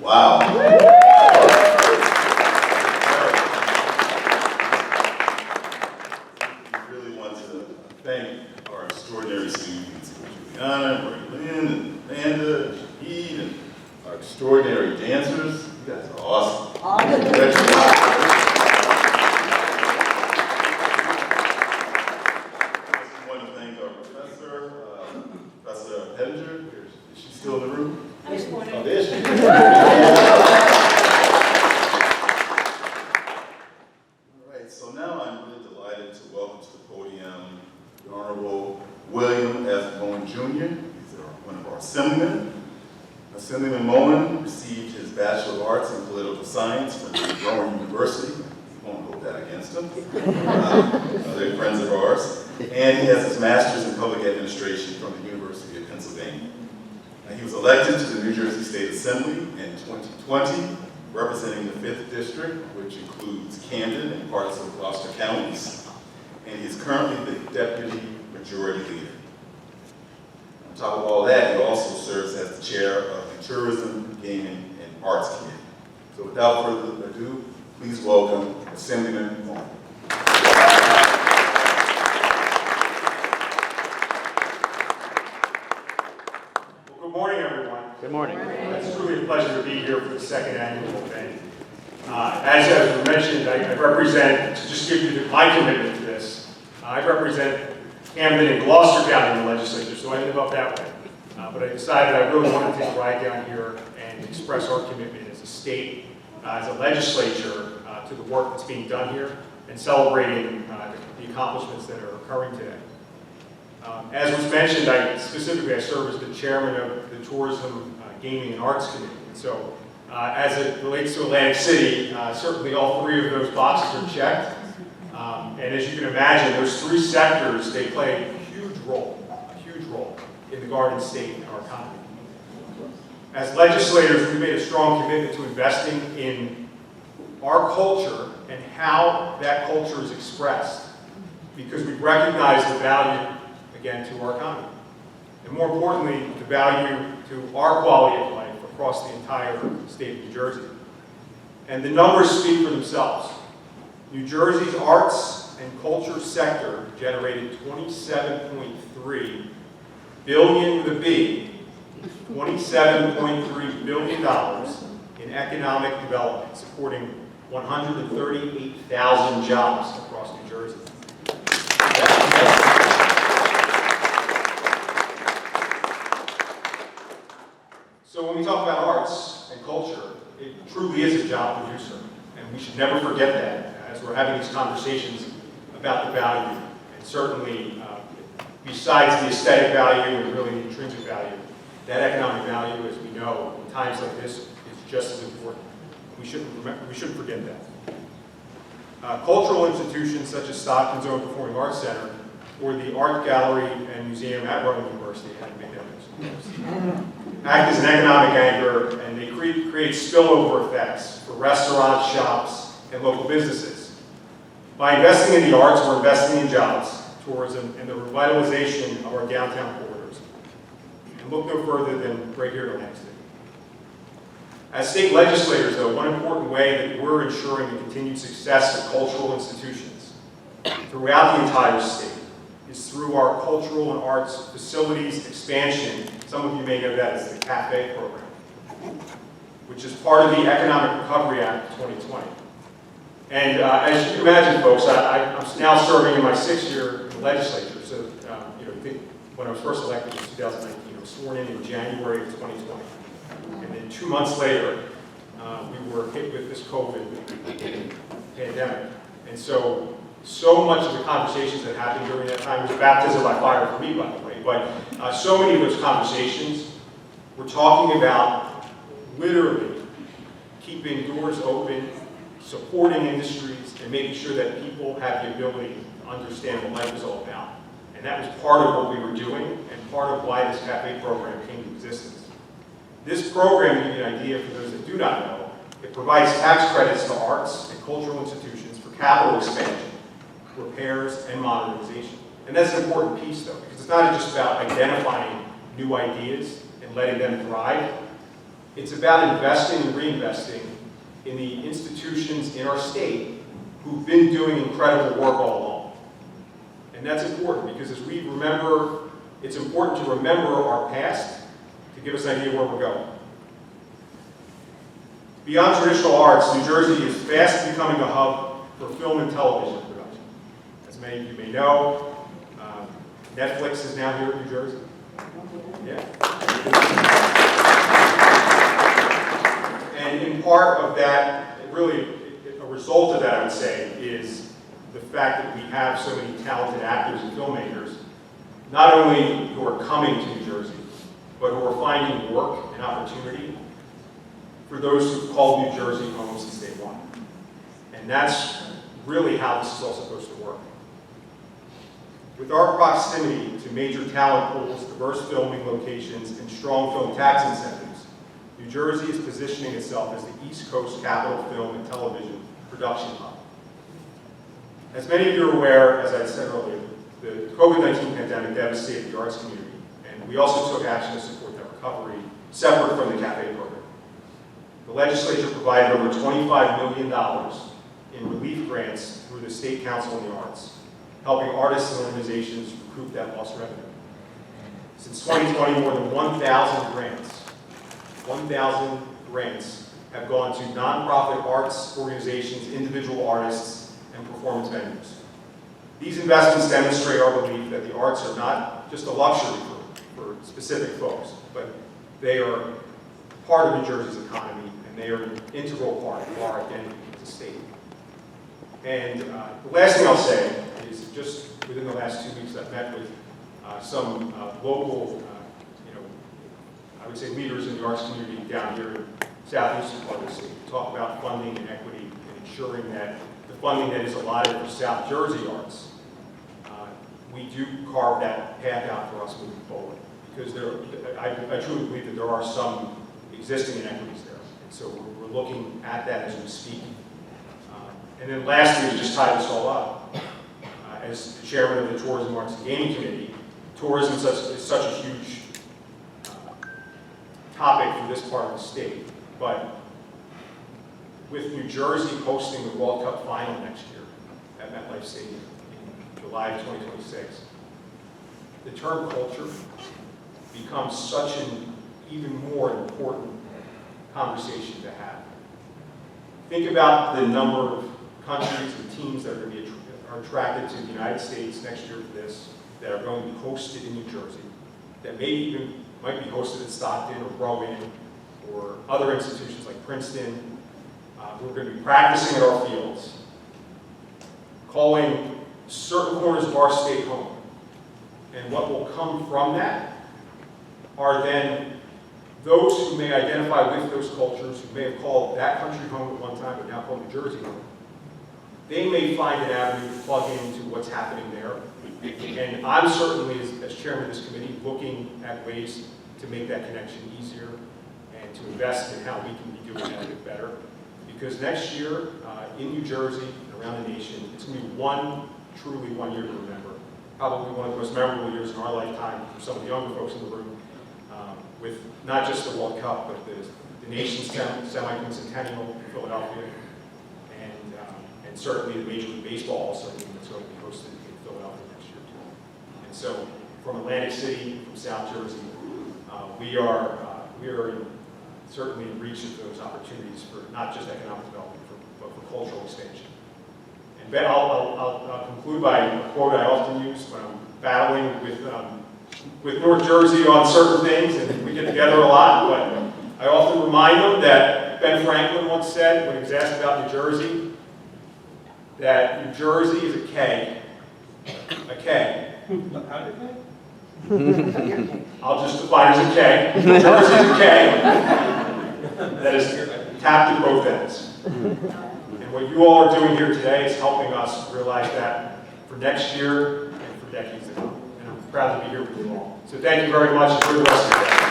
Wow. We really want to thank our extraordinary students, Juliana, Lynn, and Amanda, and Shahid, and our extraordinary dancers. You guys are awesome. Professor Hedinger, is she still in the room? Oh, there she is. All right, so now I'm really delighted to welcome to the podium the Honorable William F. Moen Jr. He's one of our assemblymen. Assemblyman Moen received his Bachelor of Arts in Political Science from Brown University. We won't hold that against him. They're friends of ours. And he has his Master's in Public Administration from the University of Pennsylvania. He was elected to the New Jersey State Assembly in 2020, representing the 5th District, which includes Camden and parts of Gloucester counties. And he's currently the Deputy Majority Leader. On top of all that, he also serves as the Chair of the Tourism, Gaming, and Arts Committee. So without further ado, please welcome Assemblyman Moen. Good morning, everyone. Good morning. It's truly a pleasure to be here for the second annual event. As was mentioned, I represent, to just give you my commitment to this, I represent Camden and Gloucester County in the legislature, so I live up that way. But I decided I really wanted to take a ride down here and express our commitment as a state, as a legislature, to the work that's being done here and celebrating the accomplishments that are occurring today. As was mentioned, I serve as the chairman of the Tourism, Gaming, and Arts Committee. And so, as it relates to Atlantic City, certainly all three of those boxes are checked. And as you can imagine, those three sectors, they play a huge role in the Garden State and our economy. As legislators, we made a strong commitment to investing in our culture and how that culture is expressed, because we recognize the value, again, to our economy. And more importantly, the value to our quality of life across the entire state of New Jersey. And the numbers speak for themselves. New Jersey's arts and culture sector generated $27.3 billion with a B, $27.3 billion in economic development, supporting 138,000 jobs across New Jersey. So when we talk about arts and culture, it truly is a job producer, and we should never forget that as we're having these conversations about the value. And certainly, besides the aesthetic value and really the intrinsic value, that economic value, as we know, in times like this, is just as important. We shouldn't forget that. Cultural institutions such as Stockton's own Performing Arts Center or the Art Gallery and Museum at Rowan University, I had to make that mention, act as an economic anchor, and they create spillover effects for restaurants, shops, and local businesses. By investing in the arts, we're investing in jobs, tourism, and the revitalization of our downtown corridors. And look no further than right here to Atlantic City. As state legislators, though, one important way that we're ensuring the continued success of cultural institutions throughout the entire state is through our cultural and arts facilities expansion. Some of you may know that as the CAFE program, which is part of the Economic Recovery Act of 2020. And as you can imagine, folks, I'm now serving in my 6th year in the legislature. So, I think when I was first elected in 2019, I was sworn in January of 2020. And then 2 months later, we were hit with this COVID pandemic. And so much of the conversations that happened during that time was baptism by fire for me, by the way. But so many of those conversations were talking about literally keeping doors open, supporting industries, and making sure that people have the ability to understand what life is all about. And that was part of what we were doing and part of why this CAFE program came to existence. This program, to give you an idea for those that do not know, it provides tax credits to arts and cultural institutions for capital expansion, repairs, and modernization. And that's an important piece, though, because it's not just about identifying new ideas and letting them thrive. It's about investing and reinvesting in the institutions in our state who've been doing incredible work all along. And that's important because as we remember, it's important to remember our past to give us an idea where we're going. Beyond traditional arts, New Jersey is fast becoming a hub for film and television production. As many of you may know, Netflix is now here in New Jersey. Yeah. And in part of that, really a result of that, I would say, is the fact that we have so many talented actors and filmmakers, not only who are coming to New Jersey, but who are finding work and opportunity for those who've called New Jersey home since day one. And that's really how this is all supposed to work. With our proximity to major talent pools, diverse filming locations, and strong film tax incentives, New Jersey is positioning itself as the East Coast capital film and television production hub. As many of you are aware, as I said earlier, the COVID-19 pandemic devastated the arts community, and we also took action to support that recovery, separate from the CAFE program. The legislature provided over $25 million in relief grants through the State Council on the Arts, helping artists and organizations recoup that lost revenue. Since 2020, more than 1,000 grants have gone to nonprofit arts organizations, individual artists, and performance venues. These investments demonstrate our belief that the arts are not just a luxury for specific folks, but they are part of New Jersey's economy, and they are an integral part of our identity as a state. And the last thing I'll say is just within the last 2 weeks I've met with some local, I would say leaders in the arts community down here in southeastern part of the state to talk about funding and equity and ensuring that the funding that is allotted for South Jersey arts, we do carve that path out for us moving forward. Because I truly believe that there are some existing inequities there. And so we're looking at that as we speak. And then lastly, to just tie this all up, as the chairman of the Tourism, Arts, and Gaming Committee, tourism is such a huge topic for this part of the state. But with New Jersey hosting the World Cup final next year at MetLife Stadium in July of 2026, the term culture becomes such an even more important conversation to have. Think about the number of countries and teams that are attracted to the United States next year for this, that are going to be hosted in New Jersey, that maybe even might be hosted at Stockton or Rowan or other institutions like Princeton. We're going to be practicing at our fields, calling certain corners of our state home. And what will come from that are then those who may identify with those cultures, who may have called that country home at one time but now call New Jersey home. They may find an avenue to plug into what's happening there. And I'm certainly, as chairman of this committee, looking at ways to make that connection easier and to invest in how we can be doing that a bit better. Because next year, in New Jersey and around the nation, it's going to be truly one year to remember. Probably one of the most memorable years in our lifetime for some of the younger folks in the room, with not just the World Cup, but the nation's semi-centennial in Philadelphia, and certainly the Major League Baseball also that's going to be hosted in Philadelphia next year too. And so, from Atlantic City, from South Jersey, we are certainly in reach of those opportunities for not just economic development, but for cultural expansion. And Ben, I'll conclude by a quote I often use when I'm battling with North Jersey on certain things, and we get together a lot, but I often remind them that Ben Franklin once said, when he was asked about New Jersey, that New Jersey is a K. A K. I'll just define it as a K. New Jersey is a K that is tapped at both ends. And what you all are doing here today is helping us realize that for next year and for decades to come. And I'm proud to be here with you all. So thank you very much. Enjoy the rest of the day.